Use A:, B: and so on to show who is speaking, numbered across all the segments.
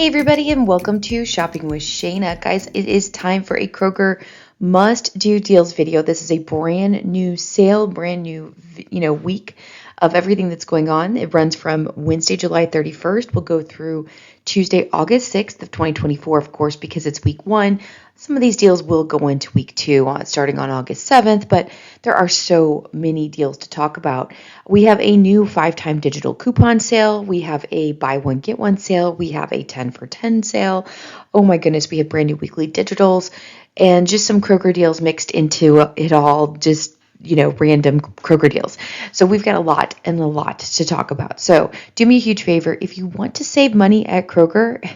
A: Hey everybody, and welcome to Shopping with Shana. Guys, it is time for a Kroger must-do deals video. This is a brand new sale, brand new, week of everything that's going on. It runs from Wednesday, July 31st. We'll go through Tuesday, August 6th of 2024, of course, because it's week one. Some of these deals will go into week two, starting on August 7th, but there are so many deals to talk about. We have a new 5-time digital coupon sale. We have a buy one, get one sale. We have a 10 for 10 sale. Oh my goodness, we have brand new weekly digitals and just some Kroger deals mixed into it all, just random Kroger deals. So we've got a lot to talk about. So do me a huge favor. If you want to save money at Kroger,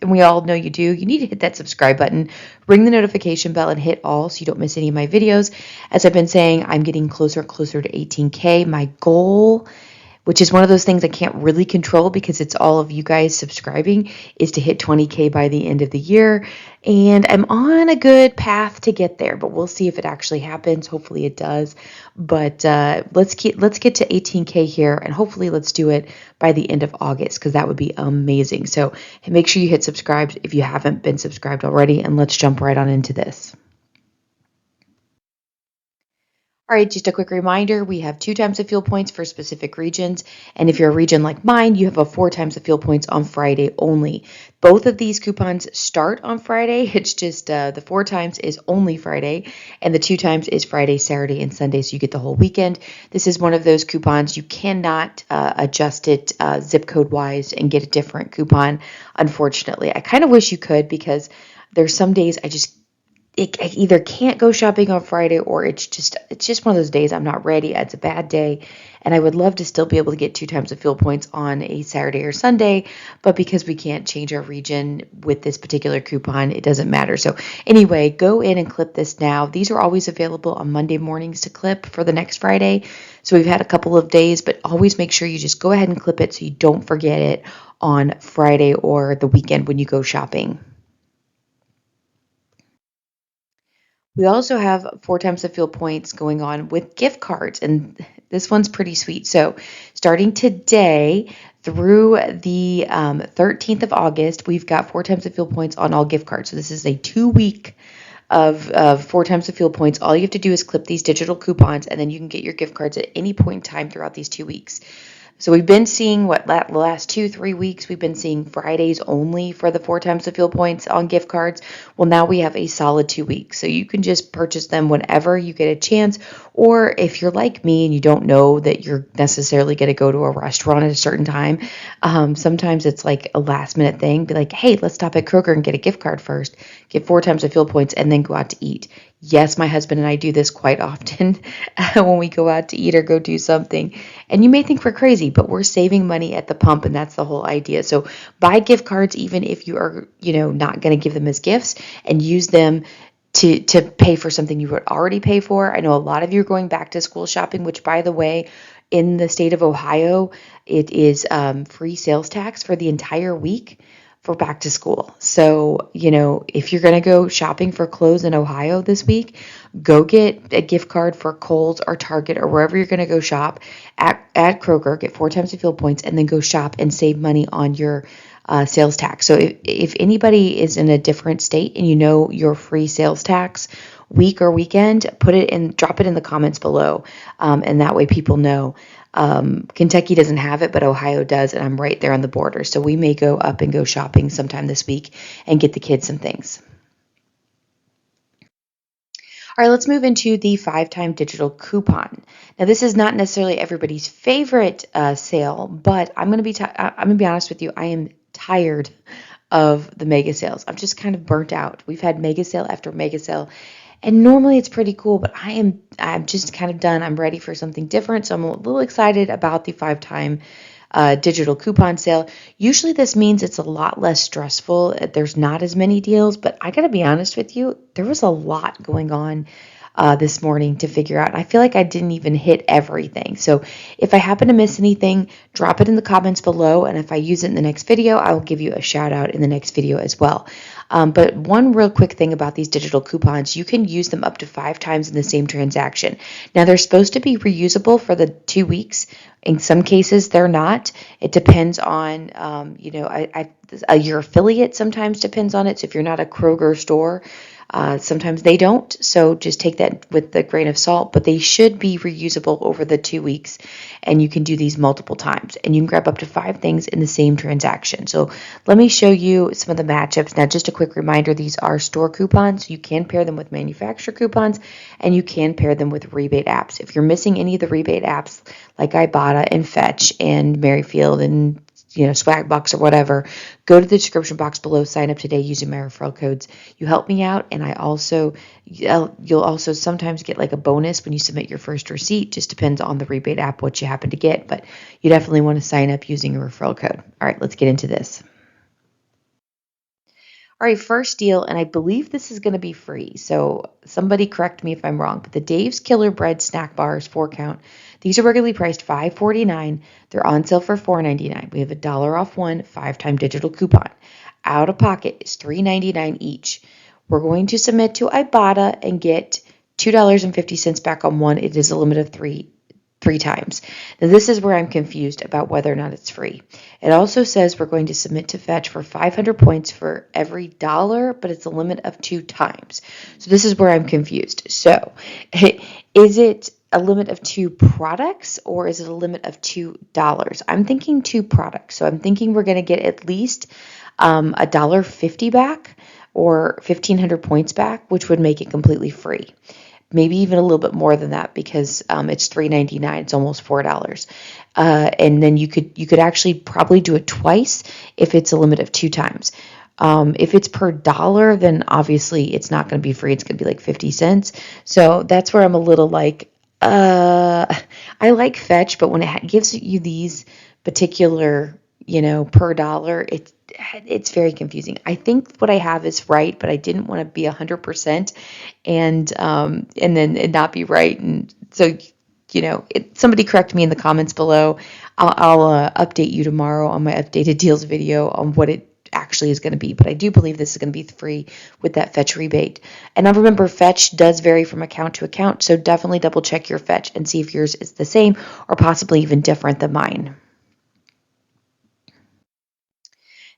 A: and we all know you do, you need to hit that subscribe button, ring the notification bell, and hit all so you don't miss any of my videos. As I've been saying, I'm getting closer and closer to 18K. My goal, which is one of those things I can't really control because it's all of you guys subscribing, is to hit 20K by the end of the year. And I'm on a good path to get there, but we'll see if it actually happens. Hopefully it does. But let's get to 18K here, and hopefully let's do it by the end of August, because that would be amazing. So make sure you hit subscribe if you haven't been subscribed already, and let's jump right on into this. All right, just a quick reminder, we have 2 times the fuel points for specific regions. And if you're a region like mine, you have a 4 times the fuel points on Friday only. Both of these coupons start on Friday. It's just the 4 times is only Friday, and the 2 times is Friday, Saturday, and Sunday, so you get the whole weekend. This is one of those coupons you cannot adjust it zip code wise and get a different coupon, unfortunately. I kind of wish you could, because there's some days I either can't go shopping on Friday, or it's just one of those days I'm not ready. It's a bad day, and I would love to still be able to get 2 times the fuel points on a Saturday or Sunday, but because we can't change our region with this particular coupon, it doesn't matter. So anyway, go in and clip this now. These are always available on Monday mornings to clip for the next Friday. So we've had a couple of days, but always make sure you just go ahead and clip it so you don't forget it on Friday or the weekend when you go shopping. We also have 4 times the fuel points going on with gift cards, and this one's pretty sweet. So starting today through the 13th of August, we've got 4 times the fuel points on all gift cards. So this is a 2-week of 4 times the fuel points. All you have to do is clip these digital coupons, and then you can get your gift cards at any point in time throughout these 2 weeks. So we've been seeing the last 2-3 weeks, we've been seeing Fridays only for the 4 times the fuel points on gift cards. Well, now we have a solid 2 weeks. So you can just purchase them whenever you get a chance. Or if you're like me and you don't know that you're necessarily going to go to a restaurant at a certain time, sometimes it's like a last minute thing. Be like, hey, let's stop at Kroger and get a gift card first, get 4 times the fuel points, and then go out to eat. Yes, my husband and I do this quite often when we go out to eat or go do something. And you may think we're crazy, but we're saving money at the pump, and that's the whole idea. So buy gift cards even if you are, not going to give them as gifts, and use them to pay for something you would already pay for. I know a lot of you are going back to school shopping, which, by the way, in the state of Ohio, it is free sales tax for the entire week for back to school. So, if you're going to go shopping for clothes in Ohio this week, go get a gift card for Kohl's or Target or wherever you're going to go shop at Kroger, get 4 times the fuel points, and then go shop and save money on your sales tax. So if anybody is in a different state and your free sales tax week or weekend, drop it in the comments below. And that way people know. Kentucky doesn't have it, but Ohio does, and I'm right there on the border. So we may go up and go shopping sometime this week and get the kids some things. All right, let's move into the 5-time digital coupon. Now, this is not necessarily everybody's favorite sale, but I'm going to be honest with you. I am tired of the mega sales. I'm just kind of burnt out. We've had mega sale after mega sale, and normally it's pretty cool, but I'm just kind of done. I'm ready for something different, so I'm a little excited about the 5-time digital coupon sale. Usually this means it's a lot less stressful. There's not as many deals, but I got to be honest with you, there was a lot going on this morning to figure out. I feel like I didn't even hit everything. So if I happen to miss anything, drop it in the comments below. And if I use it in the next video, I will give you a shout out in the next video as well. But one real quick thing about these digital coupons, you can use them up to 5 times in the same transaction. Now, they're supposed to be reusable for the 2 weeks. In some cases, they're not. It depends on, your affiliate sometimes depends on it. So if you're not a Kroger store, sometimes they don't. So just take that with a grain of salt, but they should be reusable over the 2 weeks. And you can do these multiple times, and you can grab up to 5 things in the same transaction. So let me show you some of the matchups. Now, just a quick reminder, these are store coupons. You can pair them with manufacturer coupons, and you can pair them with rebate apps. If you're missing any of the rebate apps, like Ibotta and Fetch and Merryfield and Swagbox or whatever, go to the description box below, sign up today using my referral codes. You help me out, and you'll also sometimes get like a bonus when you submit your first receipt. Just depends on the rebate app what you happen to get, but you definitely want to sign up using a referral code. All right, let's get into this. All right, first deal, and I believe this is going to be free, so somebody correct me if I'm wrong, but the Dave's Killer Bread snack bars, 4-count, these are regularly priced $5.49. They're on sale for $4.99. We have $1 off one 5-time digital coupon. Out of pocket is $3.99 each. We're going to submit to Ibotta and get $2.50 back on one. It is a limit of three times. Now, this is where I'm confused about whether or not it's free. It also says we're going to submit to Fetch for 500 points for every dollar, but it's a limit of 2 times. So this is where I'm confused. So is it a limit of 2 products, or is it a limit of $2? I'm thinking 2 products. So I'm thinking we're going to get at least $1.50 back or 1,500 points back, which would make it completely free. Maybe even a little bit more than that, because it's $3.99. It's almost $4. And then you could actually probably do it twice if it's a limit of 2 times. If it's per dollar, then obviously it's not going to be free. It's going to be like 50 cents. So that's where I'm a little like, I like Fetch, but when it gives you these particular, per dollar, it's very confusing. I think what I have is right, but I didn't want to be 100% and then not be right. And so, somebody correct me in the comments below. I'll update you tomorrow on my updated deals video on what it actually is going to be. But I do believe this is going to be free with that Fetch rebate. And now remember, Fetch does vary from account to account, so definitely double check your Fetch and see if yours is the same or possibly even different than mine.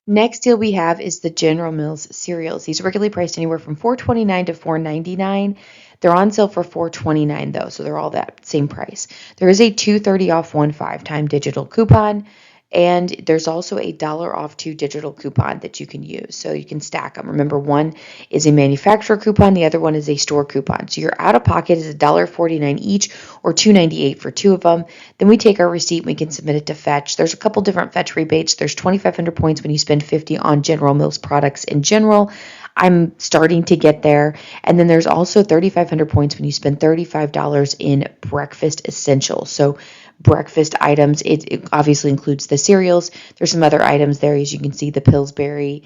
A: Next deal we have is the General Mills cereals. These are regularly priced anywhere from $4.29 to $4.99. They're on sale for $4.29 though, so they're all that same price. There is a $2.30 off one 5-time digital coupon, and there's also a $1 off 2 digital coupon that you can use. So you can stack them. Remember, one is a manufacturer coupon, the other one is a store coupon. So your out of pocket is $1.49 each, or $2.98 for 2 of them. Then we take our receipt and we can submit it to Fetch. There's a couple different Fetch rebates. There's 2,500 points when you spend 50 on General Mills products in general. I'm starting to get there. And then there's also 3,500 points when you spend $35 in breakfast essentials. So breakfast items, it obviously includes the cereals. There's some other items there, as you can see, the Pillsbury,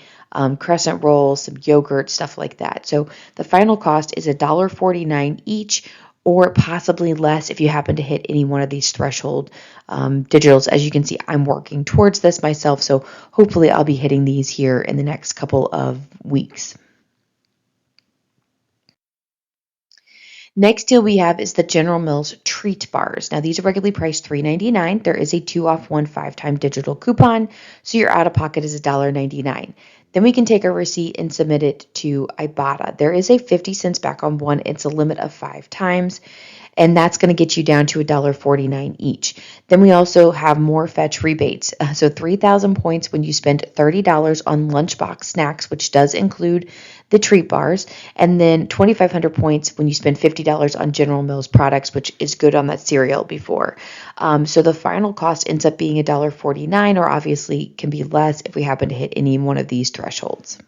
A: crescent rolls, some yogurt, stuff like that. So the final cost is $1.49 each, or possibly less if you happen to hit any one of these threshold digitals. As you can see, I'm working towards this myself, so hopefully I'll be hitting these here in the next couple of weeks. Next deal we have is the General Mills Treat Bars. Now, these are regularly priced $3.99. There is a 2 off one 5-time digital coupon, so your out of pocket is $1.99. Then we can take a receipt and submit it to Ibotta. There is a 50 cents back on one. It's a limit of 5 times, and that's going to get you down to $1.49 each. Then we also have more Fetch rebates. So 3,000 points when you spend $30 on lunchbox snacks, which does include the treat bars, and then 2,500 points when you spend $50 on General Mills products, which is good on that cereal before. So the final cost ends up being $1.49, or obviously can be less if we happen to hit any one of these thresholds.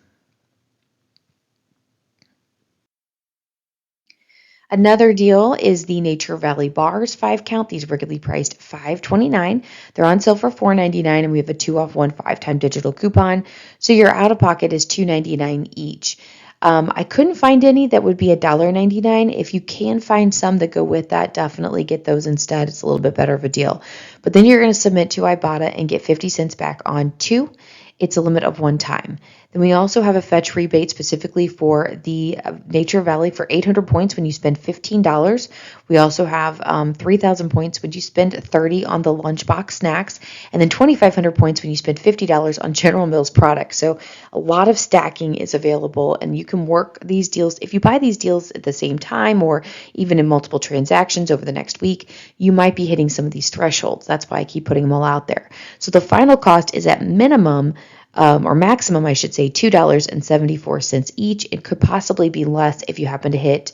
A: Another deal is the Nature Valley Bars 5-count. These are regularly priced $5.29. They're on sale for $4.99, and we have a 2 off one 5-time digital coupon. So your out of pocket is $2.99 each. I couldn't find any that would be $1.99. If you can find some that go with that, definitely get those instead. It's a little bit better of a deal. But then you're going to submit to Ibotta and get 50 cents back on 2. It's a limit of 1 time. Then we also have a fetch rebate specifically for the Nature Valley for 800 points when you spend $15. We also have 3,000 points when you spend $30 on the lunchbox snacks, and then 2,500 points when you spend $50 on General Mills products. So a lot of stacking is available, and you can work these deals. If you buy these deals at the same time or even in multiple transactions over the next week, you might be hitting some of these thresholds. That's why I keep putting them all out there. So the final cost is at minimum or maximum, I should say, $2.74 each. It could possibly be less if you happen to hit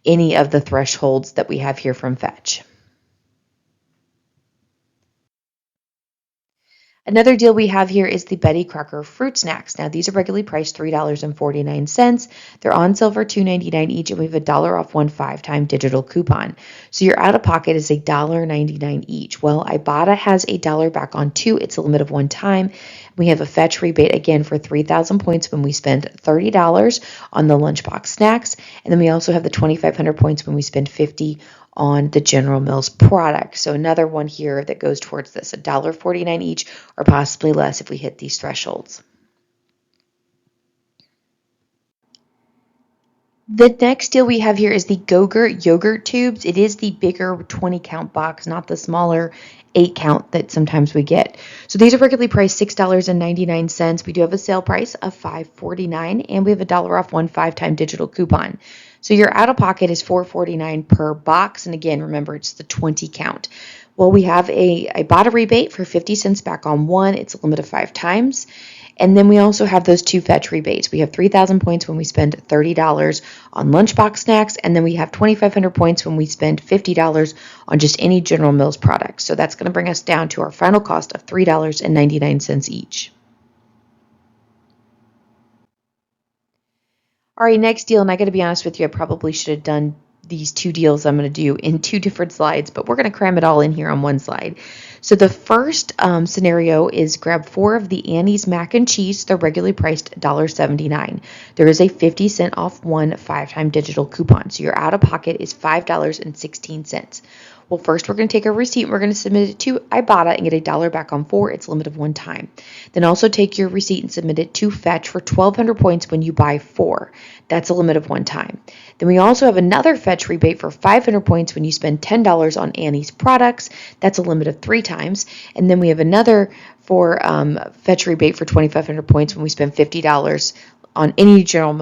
A: any of the thresholds that we have here from Fetch. Another deal we have here is the Betty Crocker fruit snacks. Now, these are regularly priced $3.49. They're on sale for $2.99 each, and we have $1 off one 5-time digital coupon. So your out-of-pocket is $1.99 each. Well, Ibotta has $1 back on 2. It's a limit of one time. We have a fetch rebate again for 3,000 points when we spend $30 on the lunchbox snacks. And then we also have the 2,500 points when we spend $50 on the General Mills product. So another one here that goes towards this, $1.49 each or possibly less if we hit these thresholds. The next deal we have here is the Kroger yogurt tubes. It is the bigger 20 count box, not the smaller 8 count that sometimes we get. So these are regularly priced $6.99. We do have a sale price of $5.49, and we have $1 off one 5-time digital coupon. So your out-of-pocket is $4.49 per box. And again, remember, it's the 20 count. Well, we have a Ibotta rebate for 50 cents back on one. It's a limit of 5 times. And then we also have those 2 fetch rebates. We have 3,000 points when we spend $30 on lunchbox snacks, and then we have 2,500 points when we spend $50 on just any General Mills product. So that's going to bring us down to our final cost of $3.99 each. All right, next deal, and I got to be honest with you, I probably should have done these 2 deals I'm going to do in 2 different slides, but we're going to cram it all in here on one slide. So the first scenario is grab 4 of the Annie's mac and cheese. They're regularly priced $1.79. There is a 50 cent off one 5-time digital coupon. So your out-of-pocket is $5.16. Well, first we're going to take a receipt and we're going to submit it to Ibotta and get $1 back on 4. It's a limit of one time. Then also take your receipt and submit it to Fetch for 1,200 points when you buy 4. That's a limit of one time. Then we also have another Fetch rebate for 500 points when you spend $10 on Annie's products. That's a limit of 3 times. And then we have another for Fetch rebate for 2,500 points when we spend $50 on any General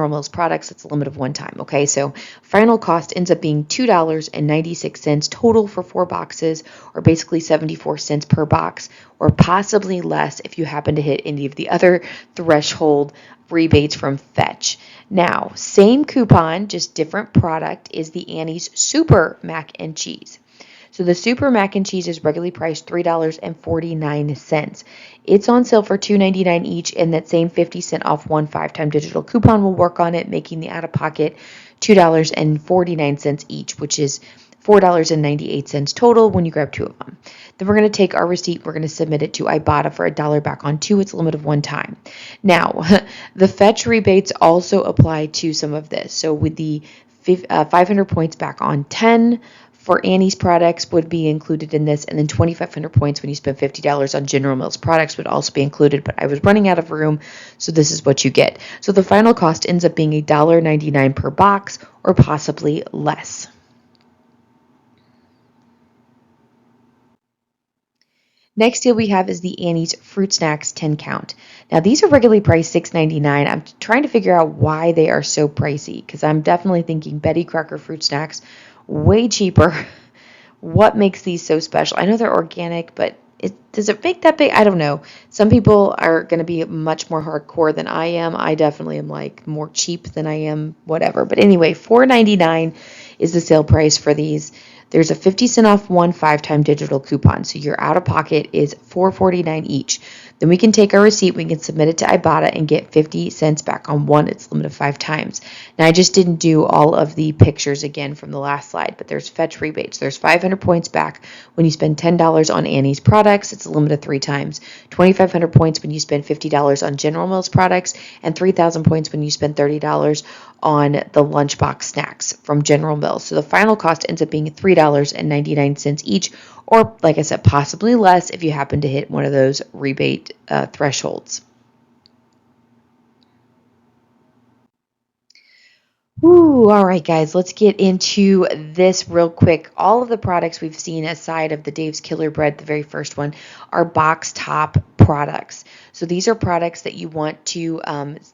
A: Mills products. It's a limit of one time. Okay, so final cost ends up being $2.96 total for 4 boxes, or basically 74 cents per box, or possibly less if you happen to hit any of the other threshold rebates from Fetch. Now, same coupon, just different product, is the Annie's Super Mac and Cheese. So the Super Mac and Cheese is regularly priced $3.49. It's on sale for $2.99 each, and that same 50 cent off one 5-time digital coupon will work on it, making the out-of-pocket $2.49 each, which is $4.98 total when you grab 2 of them. Then we're going to take our receipt, we're going to submit it to Ibotta for $1 back on 2. It's a limit of one time. Now, the Fetch rebates also apply to some of this. So with the 500 points back on 10 for Annie's products would be included in this, and then 2,500 points when you spend $50 on General Mills products would also be included, but I was running out of room, so this is what you get. So the final cost ends up being $1.99 per box, or possibly less. Next deal we have is the Annie's Fruit Snacks 10 count. Now these are regularly priced $6.99. I'm trying to figure out why they are so pricey, because I'm definitely thinking Betty Crocker Fruit Snacks way cheaper. What makes these so special? I know they're organic, but does it make that big? I don't know. Some people are going to be much more hardcore than I am. I definitely am like more cheap than I am whatever. But anyway, $4.99 is the sale price for these. There's a 50 cent off one 5-time digital coupon. So your out-of-pocket is $4.49 each. Then we can take our receipt, we can submit it to Ibotta and get 50 cents back on one. It's limited 5 times. Now, I just didn't do all of the pictures again from the last slide, but there's Fetch rebates. There's 500 points back when you spend $10 on Annie's products. It's a limit of 3 times. 2,500 points when you spend $50 on General Mills products, and 3,000 points when you spend $30 on the lunchbox snacks from General Mills. So the final cost ends up being $3.99 each, or like I said, possibly less if you happen to hit one of those rebate thresholds. Ooh, all right, guys, let's get into this real quick. All of the products we've seen aside of the Dave's Killer Bread, the very first one, are box top products. So these are products that you want to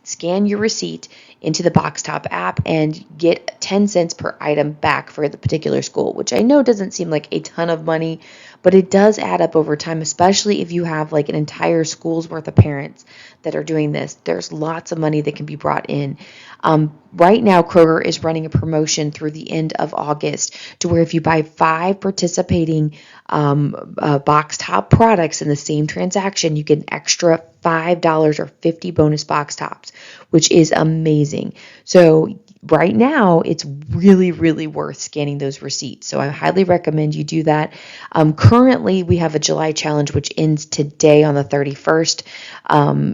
A: scan your receipt into the box top app and get 10 cents per item back for the particular school, which I know doesn't seem like a ton of money, but it does add up over time, especially if you have like an entire school's worth of parents that are doing this. There's lots of money that can be brought in. Right now, Kroger is running a promotion through the end of August to where if you buy 5 participating box top products in the same transaction, you get an extra $5 or 50 bonus box tops, which is amazing. So right now, it's really, really worth scanning those receipts. So I highly recommend you do that. Currently, we have a July challenge, which ends today on the 31st.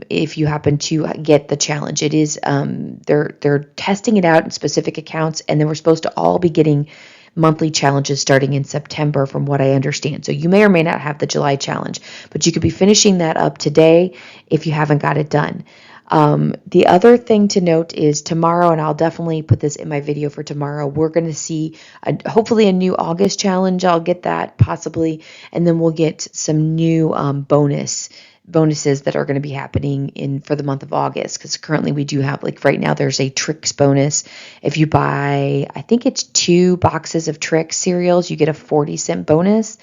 A: If you happen to get the challenge, it is they're testing it out in specific accounts, and then we're supposed to all be getting monthly challenges starting in September, from what I understand. So you may or may not have the July challenge, but you could be finishing that up today if you haven't got it done. The other thing to note is tomorrow, and I'll definitely put this in my video for tomorrow, we're going to see hopefully a new August challenge. I'll get that possibly, and then we'll get some new bonuses that are going to be happening in for the month of August, because currently we do have, like right now, there's a Trix bonus. If you buy, I think it's 2 boxes of Trix cereals, you get a 40-cent bonus.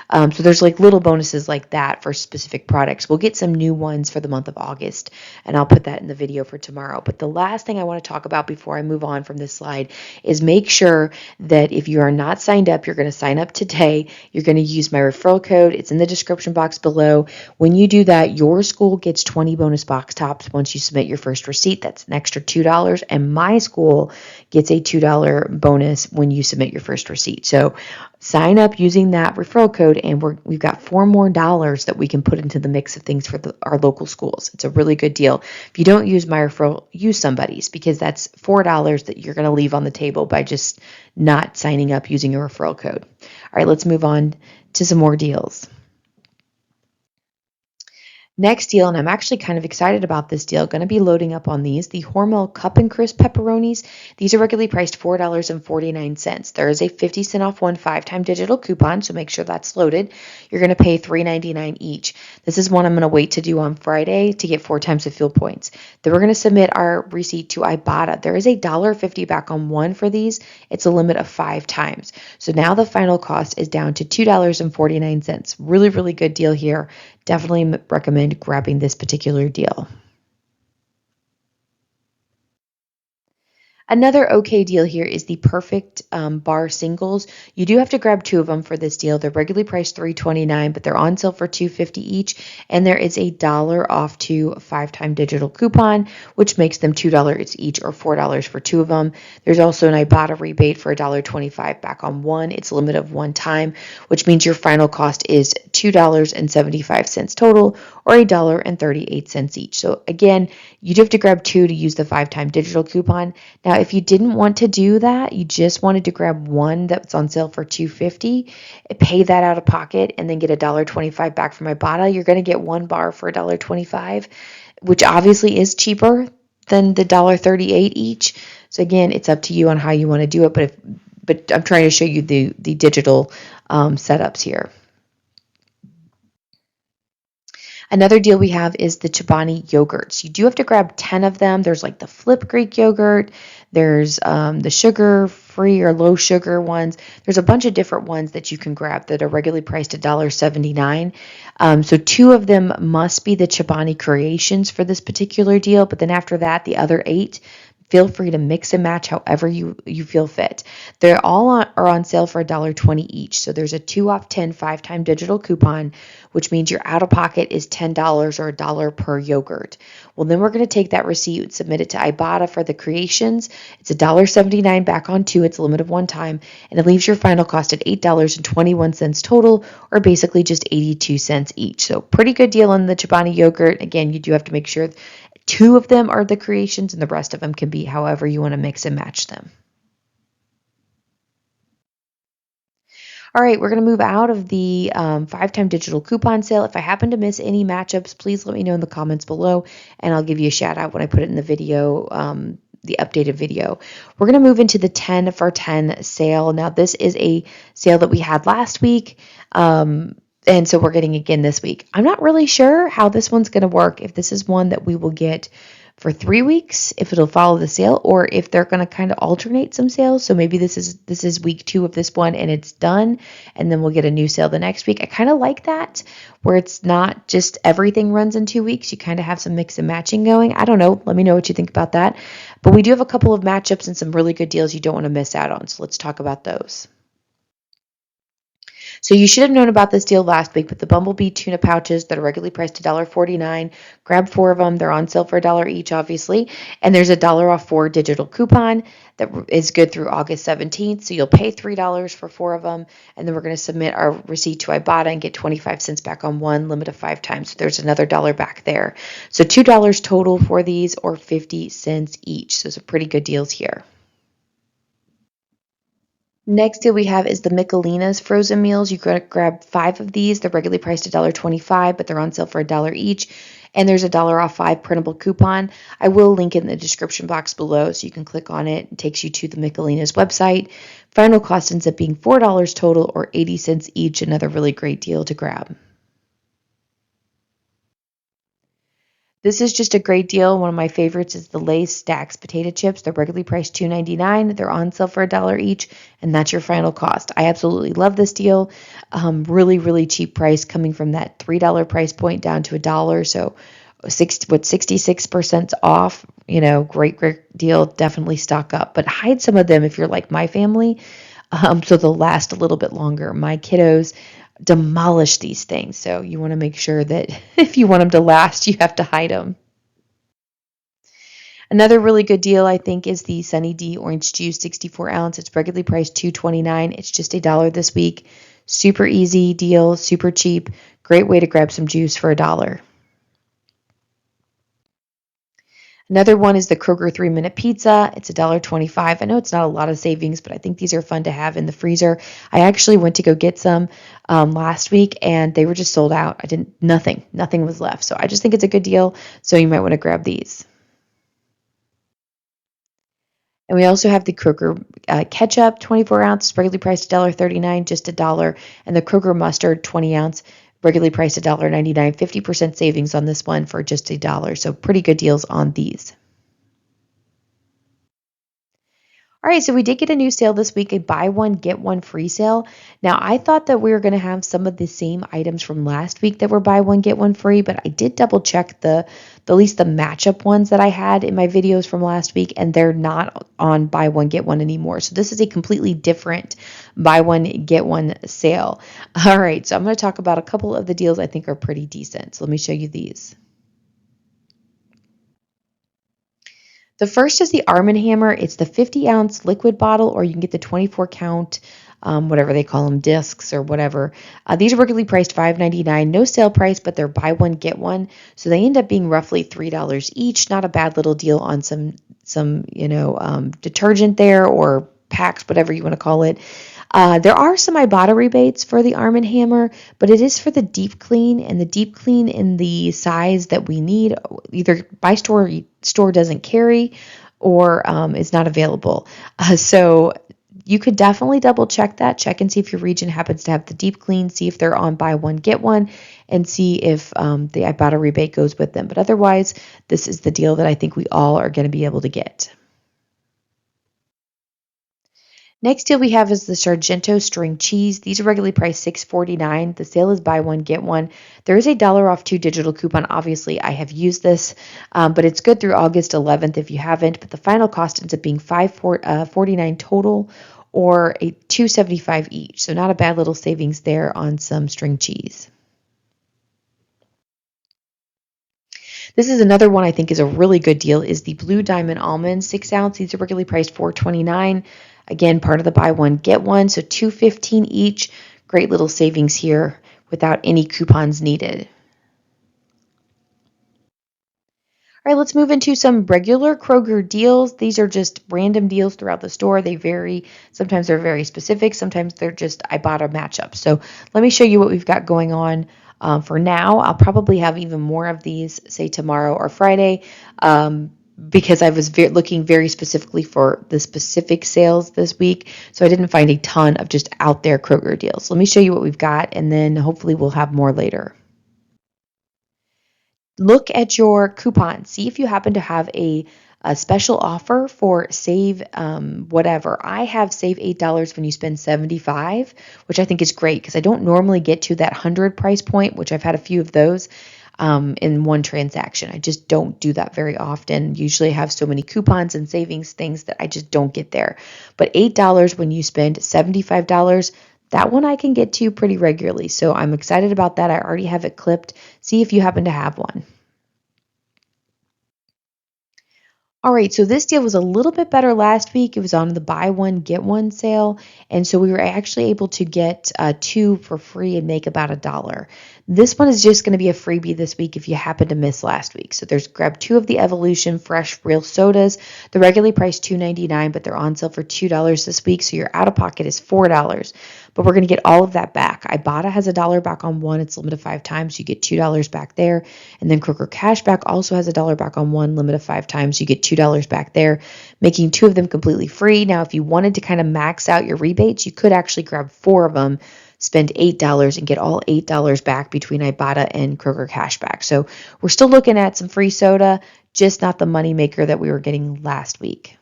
A: So there's like little bonuses like that for specific products. We'll get some new ones for the month of August, and I'll put that in the video for tomorrow. But the last thing I want to talk about before I move on from this slide is make sure that if you are not signed up, you're going to sign up today. You're going to use my referral code. It's in the description box below. When you do that, your school gets 20 bonus box tops once you submit your first receipt. That's an extra $2, and my school gets a $2 bonus when you submit your first receipt. So sign up using that referral code, and we've got $4 more that we can put into the mix of things for our local schools. It's a really good deal. If you don't use my referral, use somebody's, because that's $4 that you're going to leave on the table by just not signing up using a referral code. All right, let's move on to some more deals. Next deal, and I'm actually kind of excited about this deal, going to be loading up on these, the Hormel Cup and Crisp pepperonis. These are regularly priced $4.49. There is a 50-cent off 5-time digital coupon, so make sure that's loaded. You're going to pay $3.99 each. This is one I'm going to wait to do on Friday to get 4 times the fuel points. Then we're going to submit our receipt to Ibotta. There is a $1.50 back on one for these. It's a limit of 5 times. So now the final cost is down to $2.49. Really, really good deal here. Definitely recommend grabbing this particular deal. Another okay deal here is the Perfect bar singles. You do have to grab 2 of them for this deal. They're regularly priced $3.29, but they're on sale for $2.50 each, and there is a $1 off 2 5-time digital coupon, which makes them $2 each, or $4 for 2 of them. There's also an Ibotta rebate for $1.25 back on one. It's a limit of 1 time, which means your final cost is $2.75 total, or $1.38 each. So again, you do have to grab 2 to use the 5-time digital coupon. Now, if you didn't want to do that, you just wanted to grab one that's on sale for $2.50, pay that out of pocket, and then get $1.25 back from Ibotta, you're going to get 1 bar for $1.25, which obviously is cheaper than the $1.38 each. So again, it's up to you on how you want to do it, but I'm trying to show you the digital setups here. Another deal we have is the Chobani yogurts. You do have to grab 10 of them. There's like the Flip Greek yogurt. There's the sugar-free or low-sugar ones. There's a bunch of different ones that you can grab that are regularly priced $1.79. So 2 of them must be the Chobani Creations for this particular deal. But then after that, the other 8, feel free to mix and match however you feel fit. They're all are on sale for $1.20 each. So there's a 2 off 10 5-time digital coupon, which means your out-of-pocket is $10 or $1 per yogurt. Well, then we're going to take that receipt and submit it to Ibotta for the Creations. It's $1.79 back on 2. It's a limit of 1 time, and it leaves your final cost at $8.21 total, or basically just 82 cents each. So pretty good deal on the Chobani yogurt. Again, you do have to make sure 2 of them are the Creations, and the rest of them can be however you want to mix and match them. All right, we're going to move out of the 5-time digital coupon sale. If I happen to miss any matchups, please let me know in the comments below, and I'll give you a shout out when I put it in the video the updated video. We're going to move into the 10 for 10 sale. Now, this is a sale that we had last week. And so we're getting again this week. I'm not really sure how this one's going to work. If this is one that we will get for 3 weeks, if it'll follow the sale, or if they're going to kind of alternate some sales. So maybe this is week 2 of this one and it's done, and then we'll get a new sale the next week. I kind of like that, where it's not just everything runs in 2 weeks. You kind of have some mix and matching going. I don't know. Let me know what you think about that. But we do have a couple of matchups and some really good deals you don't want to miss out on. So let's talk about those. So you should have known about this deal last week, but the Bumblebee tuna pouches that are regularly priced $1.49. Grab 4 of them. They're on sale for $1 each, obviously. And there's a $1 off 4 digital coupon that is good through August 17th. So you'll pay $3 for 4 of them, and then we're going to submit our receipt to Ibotta and get 25 cents back on one, limit of 5 times. So there's another $1 back there. So $2 total for these, or 50 cents each. So some pretty good deals here. Next deal we have is the Michelinas frozen meals. You grab 5 of these. They're regularly priced $1.25, but they're on sale for $1 each. And there's a $1 off 5 printable coupon. I will link it in the description box below so you can click on it. It takes you to the Michelinas website. Final cost ends up being $4 total, or 80 cents each. Another really great deal to grab. This is just a great deal. One of my favorites is the Lay's Stacks potato chips. They're regularly priced $2.99. They're on sale for $1 each, and that's your final cost. I absolutely love this deal. Really, really cheap price, coming from that $3 price point down to $1. So 66% off. Great deal. Definitely stock up, but hide some of them if you're like my family, so they'll last a little bit longer. My kiddos demolish these things. So you want to make sure that if you want them to last, you have to hide them. Another really good deal, I think, is the Sunny D orange juice, 64 ounce. It's regularly priced $2.29. It's just $1 this week. Super easy deal, super cheap. Great way to grab some juice for $1. Another one is the Kroger 3-minute pizza. It's $1.25. I know it's not a lot of savings, but I think these are fun to have in the freezer. I actually went to go get some last week, and they were just sold out. Nothing was left. So I just think it's a good deal. So you might want to grab these. And we also have the Kroger ketchup, 24 ounce, regularly priced $1.39, just $1. And the Kroger mustard, 20 ounce, regularly priced $1.99, 50% savings on this one for just $1. So pretty good deals on these. All right, so we did get a new sale this week, a buy one, get one free sale. Now, I thought that we were going to have some of the same items from last week that were buy one, get one free, but I did double check at least the matchup ones that I had in my videos from last week, and they're not on buy one, get one anymore. So this is a completely different buy one, get one sale. All right, so I'm going to talk about a couple of the deals I think are pretty decent. So let me show you these. The first is the Arm & Hammer. It's the 50-ounce liquid bottle, or you can get the 24-count, whatever they call them, discs or whatever. These are regularly priced $5.99. No sale price, but they're buy one, get one. So they end up being roughly $3 each. Not a bad little deal on some detergent there, or packs, whatever you want to call it. There are some Ibotta rebates for the Arm & Hammer, but it is for the deep clean, and the deep clean in the size that we need, either my store doesn't carry, or is not available. So you could definitely double check that. Check and see if your region happens to have the deep clean, see if they're on buy one, get one, and see if the Ibotta rebate goes with them. But otherwise, this is the deal that I think we all are going to be able to get. Next deal we have is the Sargento string cheese. These are regularly priced $6.49. The sale is buy one, get one. There is a $1 off 2 digital coupon. Obviously, I have used this, but it's good through August 11th if you haven't. But the final cost ends up being $5.49 total, or a $2.75 each. So not a bad little savings there on some string cheese. This is another one I think is a really good deal, is the Blue Diamond Almonds, 6 ounce. These are regularly priced $4.29. Again, part of the buy one, get one, so $2.15 each. Great little savings here without any coupons needed. All right, let's move into some regular Kroger deals. These are just random deals throughout the store. They vary. Sometimes they're very specific. Sometimes they're just Ibotta matchups. So let me show you what we've got going on. For now, I'll probably have even more of these, say tomorrow or Friday. because I was looking very specifically for the specific sales this week. So I didn't find a ton of just out there Kroger deals. Let me show you what we've got, and then hopefully we'll have more later. Look at your coupon. See if you happen to have a special offer for save whatever. I have save $8 when you spend 75, which I think is great because I don't normally get to that 100 price point, which I've had a few of those in one transaction. I just don't do that very often. Usually I have so many coupons and savings things that I just don't get there. But $8 when you spend $75, that one I can get to pretty regularly. So I'm excited about that. I already have it clipped. See if you happen to have one. All right, so this deal was a little bit better last week. It was on the buy one, get one sale. And so we were actually able to get two for free and make about $1. This one is just going to be a freebie this week if you happen to miss last week. So there's grab two of the Evolution Fresh Real Sodas. They're regularly priced $2.99, but they're on sale for $2 this week. So your out of pocket is $4. But we're going to get all of that back. Ibotta has $1 back on one. It's limited 5 times. So you get $2 back there. And then Kroger Cashback also has $1 back on one, limited 5 times. So you get $2 back there, making 2 of them completely free. Now, if you wanted to kind of max out your rebates, you could actually grab 4 of them, spend $8 and get all $8 back between Ibotta and Kroger Cashback. So we're still looking at some free soda, just not the money maker that we were getting last week.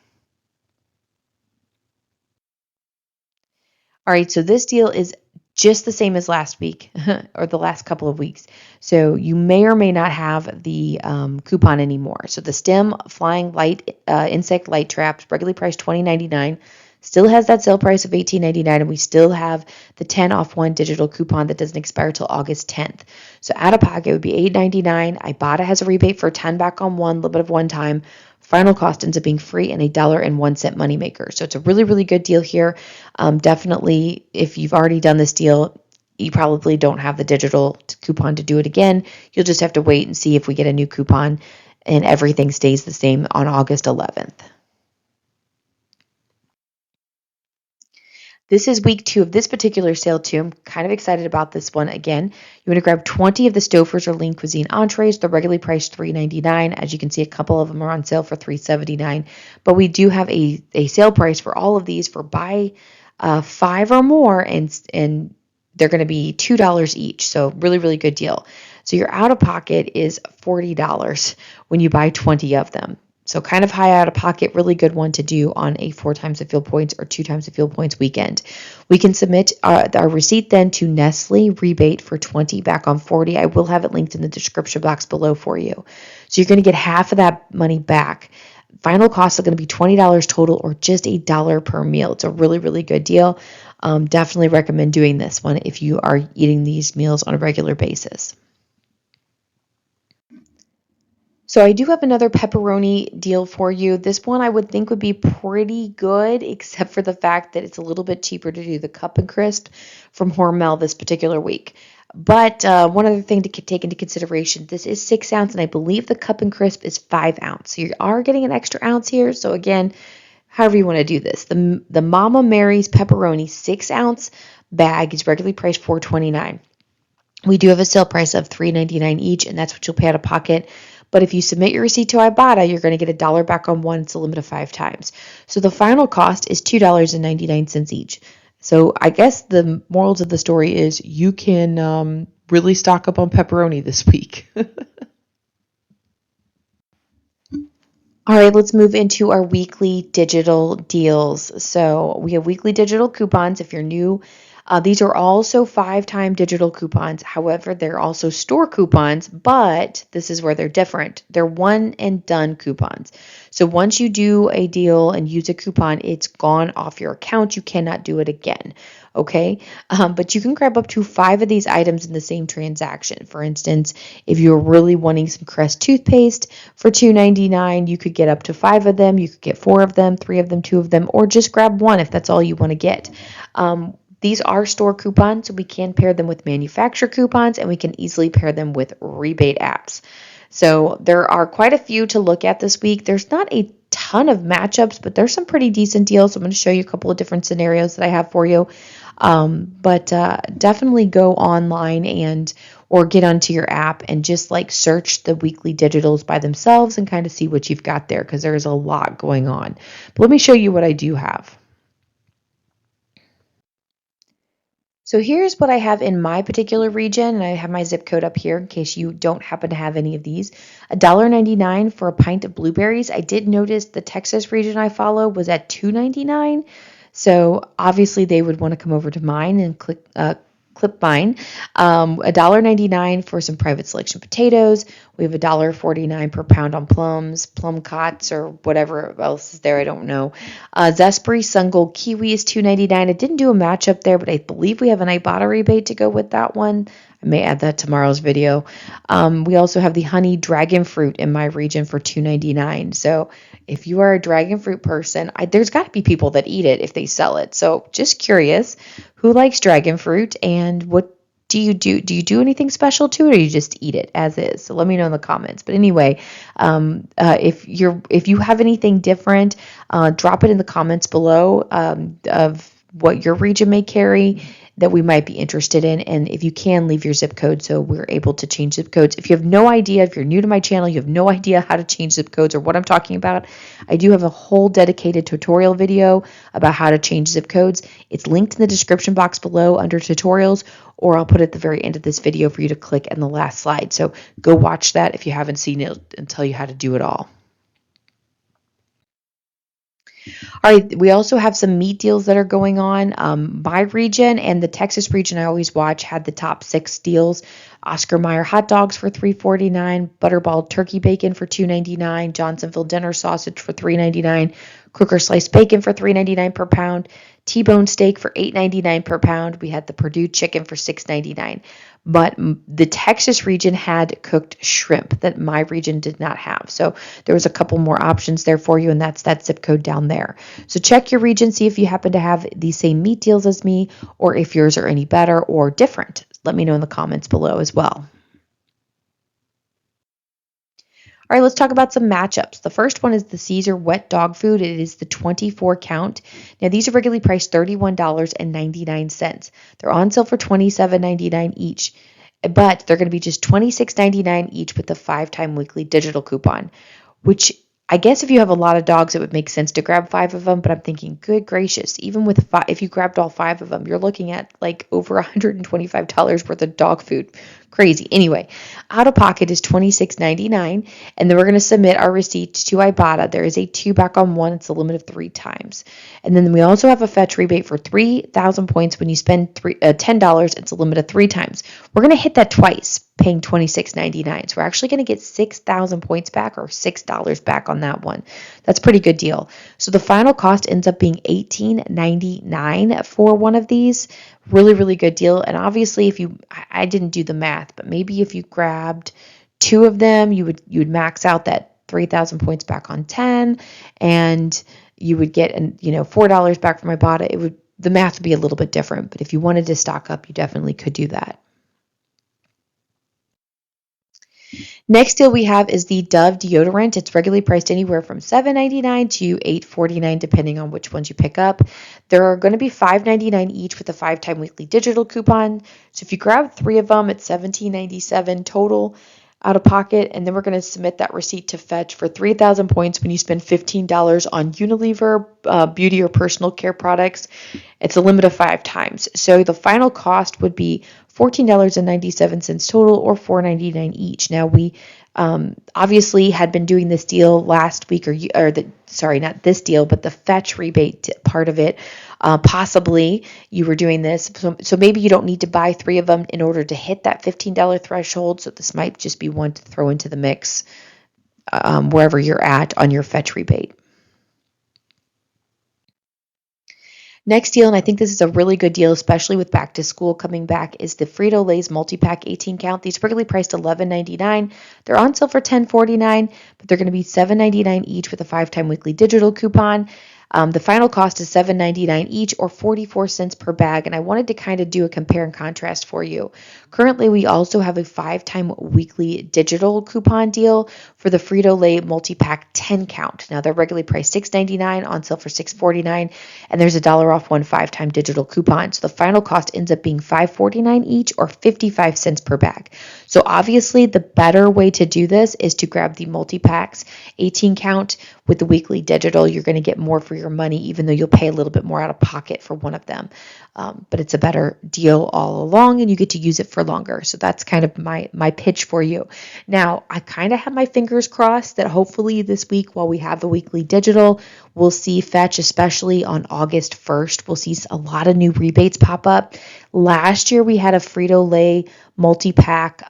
A: All right, so this deal is just the same as last week or the last couple of weeks. So you may or may not have the coupon anymore. So the STEM Flying Light Insect Light Traps, regularly priced $20.99, still has that sale price of $18.99, and we still have the 10 off 1 digital coupon that doesn't expire till August 10th. So out of pocket would be $8.99. Ibotta has a rebate for 10 back on one, a little bit of one time. Final cost ends up being free and $1.01 moneymaker. So it's a really, really good deal here. Definitely, if you've already done this deal, you probably don't have the digital coupon to do it again. You'll just have to wait and see if we get a new coupon and everything stays the same on August 11th. This is week 2 of this particular sale too. I'm kind of excited about this one. Again, you want to grab 20 of the Stouffer's or Lean Cuisine entrees. They're regularly priced $3.99. As you can see, a couple of them are on sale for $3.79. But we do have a sale price for all of these for buy 5 or more, and they're going to be $2 each. So really, really good deal. So your out of pocket is $40 when you buy 20 of them. So kind of high out of pocket, really good one to do on a 4 times the fuel points or 2 times the fuel points weekend. We can submit our receipt then to Nestle Rebate for 20 back on 40. I will have it linked in the description box below for you. So you're going to get half of that money back. Final costs are going to be $20 total or just $1 per meal. It's a really, really good deal. Definitely recommend doing this one if you are eating these meals on a regular basis. So I do have another pepperoni deal for you. This one I would think would be pretty good, except for the fact that it's a little bit cheaper to do the Cup and Crisp from Hormel this particular week. But one other thing to take into consideration, this is 6 ounce, and I believe the Cup and Crisp is 5 ounce. So you are getting an extra ounce here. So again, however you want to do this. The Mama Mary's pepperoni 6 ounce bag is regularly priced $4.29. We do have a sale price of $3.99 each, and that's what you'll pay out of pocket. But if you submit your receipt to Ibotta, you're going to get $1 back on one. It's a limit of 5 times. So the final cost is $2.99 each. So I guess the morals of the story is you can really stock up on pepperoni this week. All right, let's move into our weekly digital deals. So we have weekly digital coupons. If you're new, these are also 5-time digital coupons. However, they're also store coupons, but this is where they're different. They're one and done coupons. So once you do a deal and use a coupon, it's gone off your account. You cannot do it again. Okay, but you can grab up to 5 of these items in the same transaction. For instance, if you're really wanting some Crest toothpaste for $2.99, you could get up to 5 of them. You could get 4 of them, 3 of them, 2 of them, or just grab one if that's all you want to get. These are store coupons, so we can pair them with manufacturer coupons, and we can easily pair them with rebate apps. So there are quite a few to look at this week. There's not a ton of matchups, but there's some pretty decent deals. I'm going to show you a couple of different scenarios that I have for you. But definitely go online or get onto your app and just like search the weekly digitals by themselves and kind of see what you've got there because there's a lot going on. But let me show you what I do have. So here's what I have in my particular region, and I have my zip code up here in case you don't happen to have any of these. $1.99 for a pint of blueberries. I did notice the Texas region I follow was at $2.99, so obviously they would want to come over to mine and clip mine. $1.99 for some private selection potatoes. We have $1.49 per pound on plums, plum cots, or whatever else is there. I don't know. Zespri Sungold Kiwi is $2.99. I didn't do a matchup there, but I believe we have an Ibotta rebate to go with that one. I may add that tomorrow's video. We also have the honey dragon fruit in my region for $2.99. So if you are a dragon fruit person, there's got to be people that eat it if they sell it. So just curious, who likes dragon fruit and what do you do? Do you do anything special to it, or you just eat it as is? So let me know in the comments. But anyway, if you have anything different, drop it in the comments below of what your region may carry that we might be interested in. And if you can, leave your zip code so we're able to change zip codes. If you have no idea, if you're new to my channel, you have no idea how to change zip codes or what I'm talking about, I do have a whole dedicated tutorial video about how to change zip codes. It's linked in the description box below under tutorials, or I'll put it at the very end of this video for you to click in the last slide. So go watch that if you haven't seen it and tell you how to do it all. All right, we also have some meat deals that are going on. My region and the Texas region I always watch had the top 6 deals. Oscar Mayer hot dogs for $3.49, Butterball turkey bacon for $2.99, Johnsonville dinner sausage for $3.99, Kroger sliced bacon for $3.99 per pound, T-bone steak for $8.99 per pound. We had the Purdue chicken for $6.99. But the Texas region had cooked shrimp that my region did not have. So there was a couple more options there for you, and that's that zip code down there. So check your region, see if you happen to have the same meat deals as me, or if yours are any better or different. Let me know in the comments below as well. All right, let's talk about some matchups. The first one is the Caesar wet dog food. It is the 24 count. Now, these are regularly priced $31.99. They're on sale for $27.99 each, but they're going to be just $26.99 each with the 5-time weekly digital coupon, which I guess if you have a lot of dogs, it would make sense to grab 5 of them, but I'm thinking, good gracious, even with 5, if you grabbed all 5 of them, you're looking at like over $125 worth of dog food. Crazy. Anyway, out of pocket is $26.99, and then we're going to submit our receipts to Ibotta. There is a 2 back on 1. It's a limit of 3 times. And then we also have a fetch rebate for 3,000 points when you spend $10. It's a limit of 3 times. We're going to hit that twice, paying $26.99. So we're actually going to get 6,000 points back, or $6 back on that one. That's a pretty good deal. So the final cost ends up being $18.99 for one of these. Really, really good deal. And obviously, I didn't do the math, but maybe if you grabbed 2 of them, you would max out that 3,000 points back on 10, and you would get $4 back from Ibotta. The math would be a little bit different, but if you wanted to stock up, you definitely could do that. Next deal we have is the Dove deodorant. It's regularly priced anywhere from $7.99 to $8.49, depending on which ones you pick up. There are going to be $5.99 each with a 5-time weekly digital coupon. So if you grab 3 of them, it's $17.97 total out of pocket, and then we're going to submit that receipt to Fetch for 3,000 points when you spend $15 on Unilever beauty or personal care products. It's a limit of 5 times. So the final cost would be $14.97 total, or $4.99 each. Now we obviously had been doing this deal last week, not this deal, but the Fetch rebate part of it. Possibly you were doing this, so maybe you don't need to buy 3 of them in order to hit that $15 threshold. So this might just be one to throw into the mix wherever you're at on your Fetch rebate. Next deal, and I think this is a really good deal, especially with back to school coming back, is the Frito-Lay's multi-pack 18 count. These are regularly priced $11.99. They're on sale for $10.49, but they're going to be $7.99 each with a 5-time weekly digital coupon. The final cost is $7.99 each, or 44 cents per bag, and I wanted to kind of do a compare and contrast for you. Currently, we also have a 5-time weekly digital coupon deal for the Frito-Lay multi-pack 10 count. Now, they're regularly priced $6.99, on sale for $6.49, and there's $1 off one 5-time digital coupon. So the final cost ends up being $5.49 each, or 55 cents per bag. So obviously, the better way to do this is to grab the multi-packs 18 count with the weekly digital. You're going to get more for your money, even though you'll pay a little bit more out of pocket for one of them. But it's a better deal all along, and you get to use it for longer. So that's kind of my pitch for you. Now, I kind of have my fingers crossed that hopefully this week, while we have the weekly digital, we'll see Fetch, especially on August 1st. We'll see a lot of new rebates pop up. Last year, we had a Frito-Lay multi-pack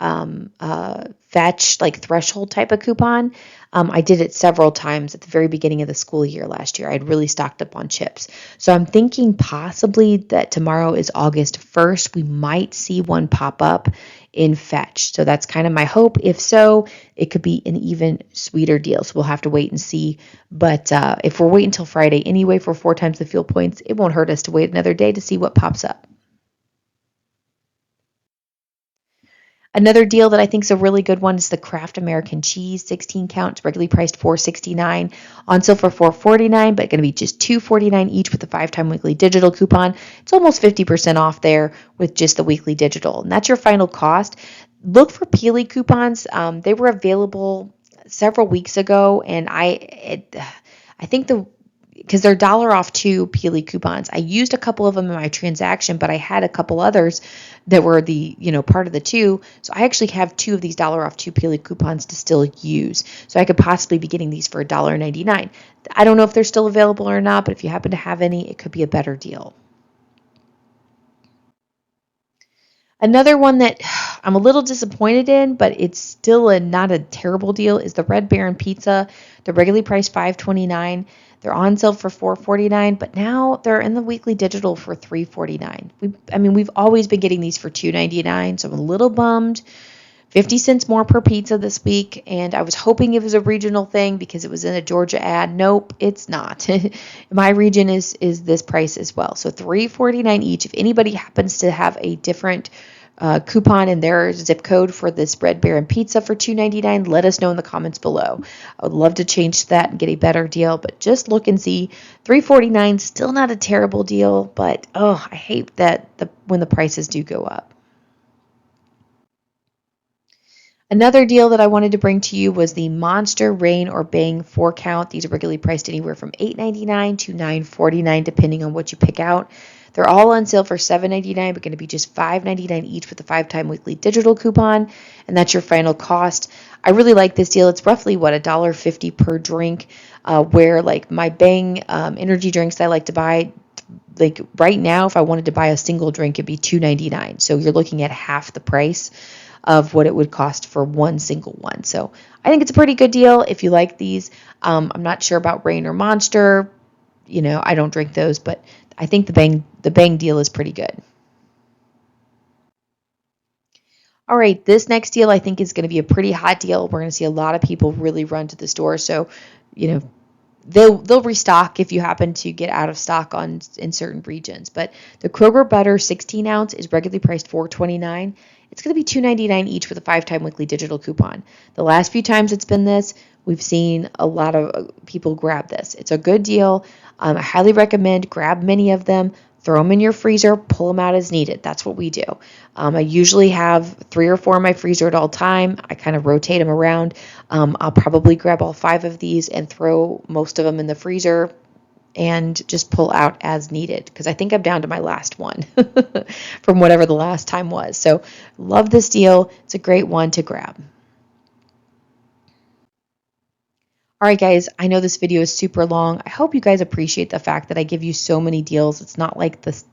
A: Fetch, like threshold type of coupon. I did it several times at the very beginning of the school year last year. I'd really stocked up on chips. So I'm thinking possibly that tomorrow is August 1st. We might see one pop up in Fetch. So that's kind of my hope. If so, it could be an even sweeter deal. So we'll have to wait and see. But if we're waiting until Friday anyway for 4 times the fuel points, it won't hurt us to wait another day to see what pops up. Another deal that I think is a really good one is the Kraft American Cheese 16 count, regularly priced $4.69, on sale for $4.49, but going to be just $2.49 each with the 5-time weekly digital coupon. It's almost 50% off there with just the weekly digital, and that's your final cost. Look for Peely coupons. They were available several weeks ago, and I think because they're $1 off 2 Peely coupons. I used a couple of them in my transaction, but I had a couple others that were the, part of the 2. So I actually have 2 of these $1 off 2 Peely coupons to still use. So I could possibly be getting these for $1.99. I don't know if they're still available or not, but if you happen to have any, it could be a better deal. Another one that I'm a little disappointed in, but it's still not a terrible deal, is the Red Baron pizza. They're regularly priced $5.29. They're on sale for $4.49, but now they're in the weekly digital for $3.49. We've always been getting these for $2.99, so I'm a little bummed. 50 cents more per pizza this week, and I was hoping it was a regional thing because it was in a Georgia ad. Nope, it's not. My region is this price as well. So $3.49 each. If anybody happens to have a different coupon in their zip code for this Red Baron pizza for $2.99, let us know in the comments below. I would love to change that and get a better deal, but just look and see. $3.49, still not a terrible deal, but I hate that when the prices do go up. Another deal that I wanted to bring to you was the Monster Rain or Bang 4 count. These are regularly priced anywhere from $8.99 to $9.49 depending on what you pick out. They're all on sale for $7.99, but going to be just $5.99 each with the 5-time weekly digital coupon, and that's your final cost. I really like this deal. It's roughly, $1.50 per drink, where like my Bang energy drinks that I like to buy, like right now, if I wanted to buy a single drink, it'd be $2.99. So you're looking at half the price of what it would cost for one single one. So I think it's a pretty good deal if you like these. I'm not sure about Rain or Monster. I don't drink those, but I think the Bang deal is pretty good. All right, this next deal I think is going to be a pretty hot deal. We're going to see a lot of people really run to the store. So, they'll restock if you happen to get out of stock in certain regions. But the Kroger butter 16 ounce is regularly priced $4.29. It's going to be $2.99 each with a 5-time weekly digital coupon. The last few times it's been this, we've seen a lot of people grab this. It's a good deal. I highly recommend grab many of them. Throw them in your freezer, pull them out as needed. That's what we do. I usually have 3 or 4 in my freezer at all time. I kind of rotate them around. I'll probably grab all 5 of these and throw most of them in the freezer and just pull out as needed because I think I'm down to my last one from whatever the last time was. So love this deal. It's a great one to grab. All right, guys, I know this video is super long. I hope you guys appreciate the fact that I give you so many deals. It's not like this.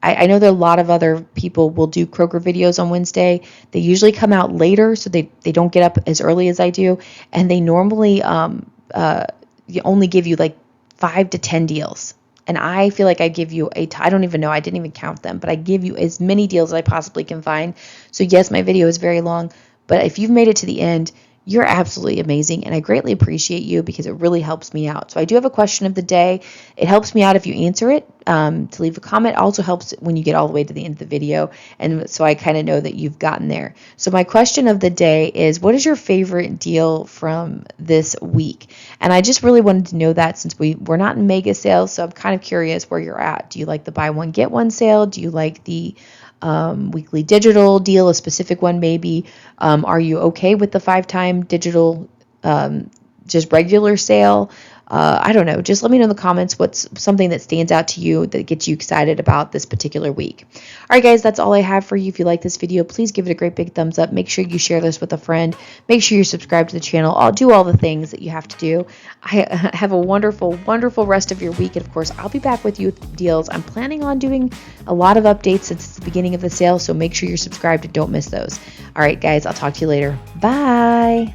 A: I know that a lot of other people will do Kroger videos on Wednesday. They usually come out later, so they don't get up as early as I do. And they normally only give you like 5 to 10 deals. And I feel like I give you I don't even know, I didn't even count them, but I give you as many deals as I possibly can find. So yes, my video is very long, but if you've made it to the end, You're absolutely amazing, and I greatly appreciate you because it really helps me out. So I do have a question of the day. It helps me out if you answer it. To leave a comment also helps when you get all the way to the end of the video, and so I kind of know that you've gotten there. So my question of the day is, what is your favorite deal from this week? And I just really wanted to know that since we're not in mega sales, so I'm kind of curious where you're at. Do you like the buy one get one sale? Do you like the weekly digital deal, a specific one maybe? Are you okay with the 5-time digital, just regular sale? I don't know. Just let me know in the comments what's something that stands out to you that gets you excited about this particular week. All right, guys, that's all I have for you. If you like this video, please give it a great big thumbs up. Make sure you share this with a friend. Make sure you're subscribed to the channel. I'll do all the things that you have to do. I have a wonderful, wonderful rest of your week. And of course, I'll be back with you with deals. I'm planning on doing a lot of updates since it's the beginning of the sale, so make sure you're subscribed and don't miss those. All right, guys, I'll talk to you later. Bye.